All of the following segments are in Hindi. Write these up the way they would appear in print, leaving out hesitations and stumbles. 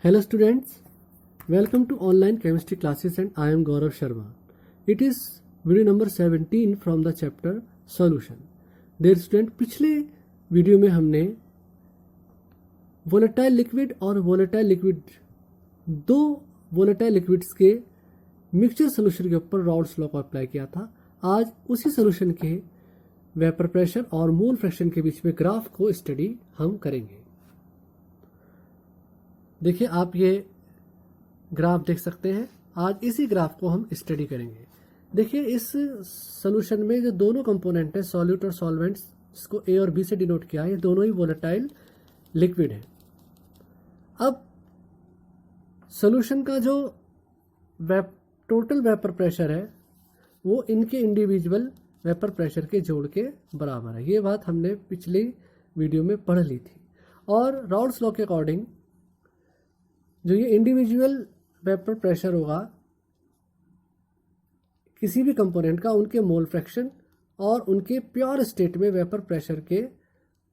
Hello students, welcome to online chemistry classes and I am Gaurav Sharma. It is video number 17 from the chapter solution. Dear student, पिछले वीडियो में हमने वोलेटाइल लिक्विड और वोलेटाइल लिक्विड दो वोलेटाइल लिक्विड्स के मिक्सचर सोल्यूशन के ऊपर रॉल्स लॉ को अप्लाई किया था। आज उसी सोल्यूशन के वेपर प्रेशर और मोल फ्रैक्शन के बीच में ग्राफ को स्टडी हम करेंगे। देखिए आप ये ग्राफ देख सकते हैं। आज इसी ग्राफ को हम स्टडी करेंगे। देखिए इस सॉल्यूशन में जो दोनों कंपोनेंट हैं सॉल्यूट और सॉल्वेंट्स, जिसको ए और बी से डिनोट किया है, ये दोनों ही वोलेटाइल लिक्विड है। अब सॉल्यूशन का जो टोटल वेपर प्रेशर है वो इनके इंडिविजुअल वेपर प्रेशर के जोड़ के बराबर है। ये बात हमने पिछली वीडियो में पढ़ ली थी। और राउल्स लॉ के अकॉर्डिंग जो ये इंडिविजुअल वेपर प्रेशर होगा किसी भी कंपोनेंट का, उनके मोल फ्रैक्शन और उनके प्योर स्टेट में वेपर प्रेशर के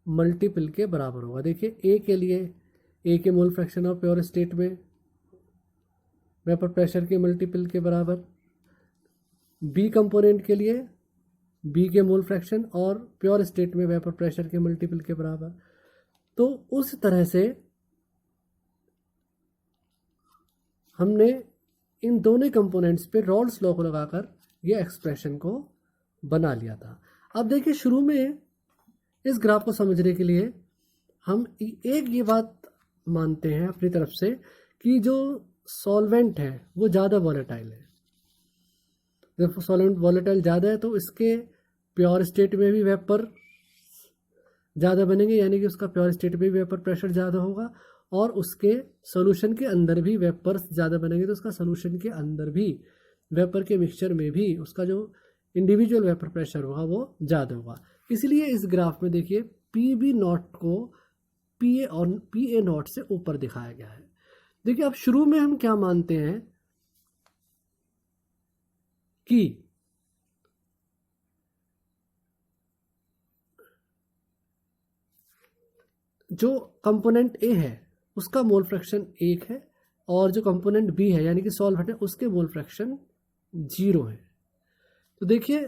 मल्टीपल के बराबर होगा। देखिए ए के लिए ए के मोल फ्रैक्शन और प्योर स्टेट में वेपर प्रेशर के मल्टीपल के बराबर, बी कंपोनेंट के लिए बी के मोल फ्रैक्शन और प्योर स्टेट में वेपर प्रेशर के मल्टीपल के बराबर। तो उस तरह से हमने इन दोनों कंपोनेंट्स पे रॉल्स लॉ को लगाकर ये एक्सप्रेशन को बना लिया था। अब देखिए शुरू में इस ग्राफ को समझने के लिए हम एक ये बात मानते हैं अपनी तरफ से कि जो सॉल्वेंट है वो ज़्यादा वॉलेटाइल है। जब सॉल्वेंट वॉलेटाइल ज़्यादा है तो इसके प्योर स्टेट में भी वेपर ज़्यादा बनेंगे, यानी कि उसका प्योर स्टेट में भी वेपर प्रेशर ज़्यादा होगा और उसके सॉल्यूशन के अंदर भी वेपर्स ज़्यादा बनेंगे, तो उसका सॉल्यूशन के अंदर भी वेपर के मिक्सचर में भी उसका जो इंडिविजुअल वेपर प्रेशर होगा वो ज़्यादा होगा। इसलिए इस ग्राफ में देखिए पी बी नॉट को पी ए और पी ए नॉट से ऊपर दिखाया गया है। देखिए अब शुरू में हम क्या मानते हैं कि जो कंपोनेंट ए है उसका मोल फ्रैक्शन 1 है और जो कंपोनेंट बी है यानी कि सॉल्वेंट है उसके मोल फ्रैक्शन 0 है। तो देखिए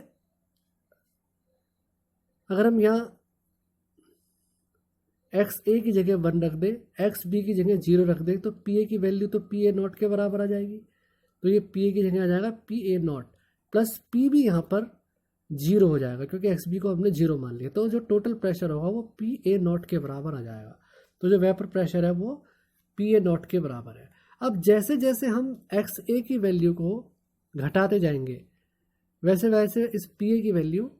अगर हम यहाँ एक्स ए की जगह 1 रख दें, एक्स बी की जगह 0 रख दें, तो पी ए की वैल्यू तो पी ए नॉट के बराबर आ जाएगी। तो ये पी ए की जगह आ जाएगा P A naught plus P B यहाँ पर 0 हो जाएगा क्योंकि एक्स बी को हमने 0 मान लिया। तो जो टोटल प्रेशर होगा वो पी ए नॉट के बराबर आ जाएगा। तो जो वेपर प्रेशर है वो पी ए नॉट के बराबर है। अब जैसे जैसे हम एक्स ए की वैल्यू को घटाते जाएंगे वैसे वैसे इस पी ए की वैल्यू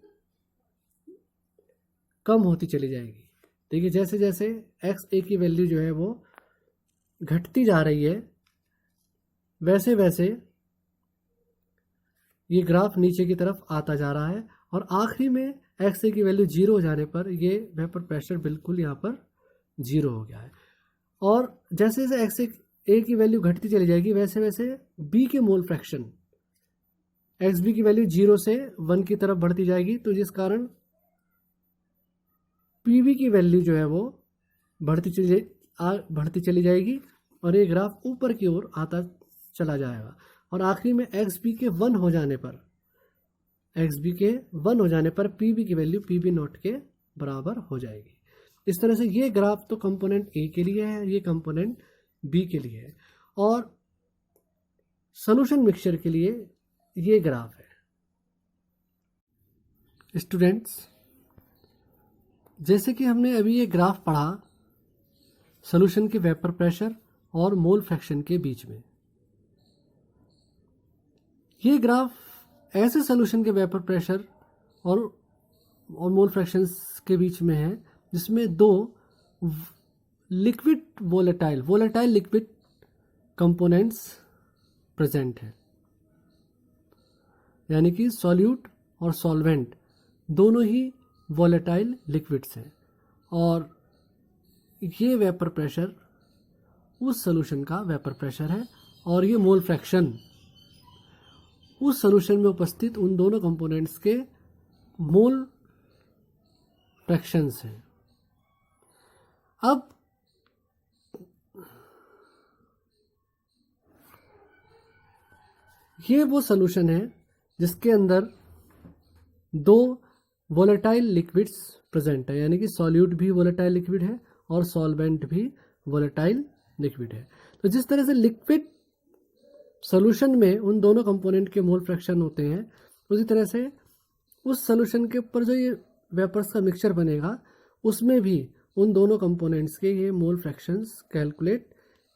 कम होती चली जाएगी। देखिए जैसे जैसे एक्स ए की वैल्यू जो है वो घटती जा रही है वैसे वैसे ये ग्राफ नीचे की तरफ आता जा रहा है और आखिरी में एक्स ए की वैल्यू 0 हो जाने पर ये वेपर प्रेशर बिल्कुल यहाँ पर 0 हो गया है। और जैसे जैसे एक्स ए की वैल्यू घटती चली जाएगी वैसे वैसे बी के मोल फ्रैक्शन एक्स बी की वैल्यू 0 से 1 की तरफ बढ़ती जाएगी, तो जिस कारण पी बी की वैल्यू जो है वो बढ़ती चली जाएगी और ये ग्राफ ऊपर की ओर आता चला जाएगा। और आखिरी में एक्स बी के 1 हो जाने पर पी बी की वैल्यू पी बी नॉट के बराबर हो जाएगी। इस तरह से ये ग्राफ तो कंपोनेंट ए के लिए है, ये कंपोनेंट बी के लिए है और सॉल्यूशन मिक्सचर के लिए ये ग्राफ है। स्टूडेंट्स जैसे कि हमने अभी ये ग्राफ पढ़ा सॉल्यूशन के वेपर प्रेशर और मोल फ्रैक्शन के बीच में, ये ग्राफ ऐसे सॉल्यूशन के वेपर प्रेशर और मोल फ्रैक्शंस के बीच में है जिसमें दो liquid volatile liquid components present है, यानी कि सॉल्यूट और सॉल्वेंट दोनों ही वोलेटाइल लिक्विड्स हैं और ये वेपर प्रेशर उस सॉल्यूशन का वेपर प्रेशर है और ये मोल फ्रैक्शन उस सॉल्यूशन में उपस्थित उन दोनों कंपोनेंट्स के मोल फ्रैक्शंस हैं। अब ये वो सोल्यूशन है जिसके अंदर दो वोलेटाइल लिक्विड्स प्रेजेंट है, यानी कि सॉल्यूट भी वोलेटाइल लिक्विड है और सॉल्वेंट भी वोलेटाइल लिक्विड है। तो जिस तरह से लिक्विड सोल्यूशन में उन दोनों कंपोनेंट के मोल फ्रैक्शन होते हैं, उसी तरह से उस सोल्यूशन के ऊपर जो ये वेपर्स का मिक्सचर बनेगा उसमें भी उन दोनों कंपोनेंट्स के ये मोल फ्रैक्शंस कैलकुलेट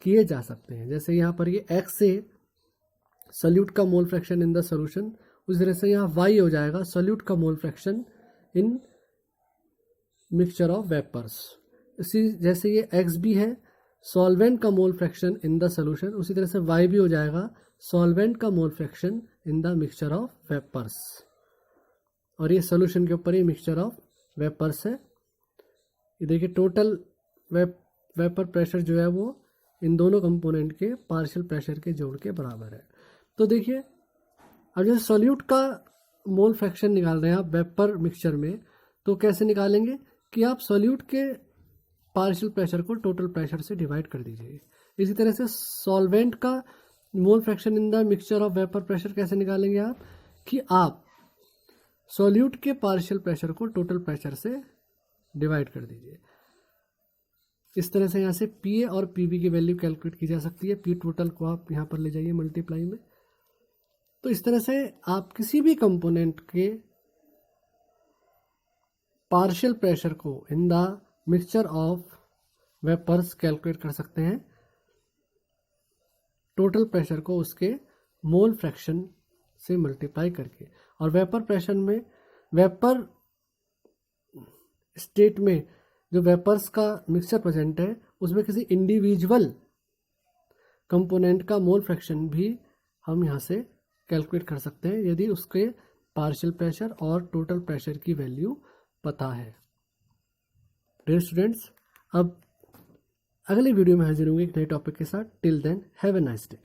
किए जा सकते हैं। जैसे यहाँ पर ये x से सोल्यूट का mole fraction in the solution, उस तरह से यहाँ y हो जाएगा सोल्यूट का mole fraction in mixture of vapours. इसी जैसे ये x भी है सॉल्वेंट का mole fraction in the solution, उसी तरह से y भी हो जाएगा सॉल्वेंट का mole fraction in the mixture of vapours. और ये सोल्यूशन के ऊपर ये मिक्सचर ऑफ वेपर्स है। ये देखिए टोटल वेपर प्रेशर जो है वो इन दोनों कंपोनेंट के पार्शियल प्रेशर के जोड़ के बराबर है। तो देखिए अब जैसे सॉल्यूट का मोल फ्रैक्शन निकाल रहे हैं आप वेपर मिक्सचर में, तो कैसे निकालेंगे कि आप सॉल्यूट के पार्शियल प्रेशर को टोटल प्रेशर से डिवाइड कर दीजिए। इसी तरह से सॉल्वेंट का mole fraction in the mixture of vapour pressure कैसे निकालेंगे आप, कि आप सॉल्यूट के पार्शियल प्रेशर को टोटल प्रेशर से डिवाइड कर दीजिए। इस तरह से यहाँ से पी ए और पी बी की वैल्यू कैलकुलेट की जा सकती है। पी टोटल को आप यहाँ पर ले जाइए मल्टीप्लाई में। तो इस तरह से आप किसी भी कंपोनेंट के पार्शियल प्रेशर को in the mixture of vapours calculate कर सकते हैं, टोटल प्रेशर को उसके मोल फ्रैक्शन से मल्टीप्लाई करके। और वेपर प्रेशर में वेपर स्टेट में जो वेपर्स का मिक्सचर प्रेजेंट है उसमें किसी इंडिविजुअल कंपोनेंट का मोल फ्रैक्शन भी हम यहाँ से कैलकुलेट कर सकते हैं यदि उसके पार्शियल प्रेशर और टोटल प्रेशर की वैल्यू पता है। डियर स्टूडेंट्स, अब अगले वीडियो में हाजिर होंगे एक नए टॉपिक के साथ। Till then have a nice day.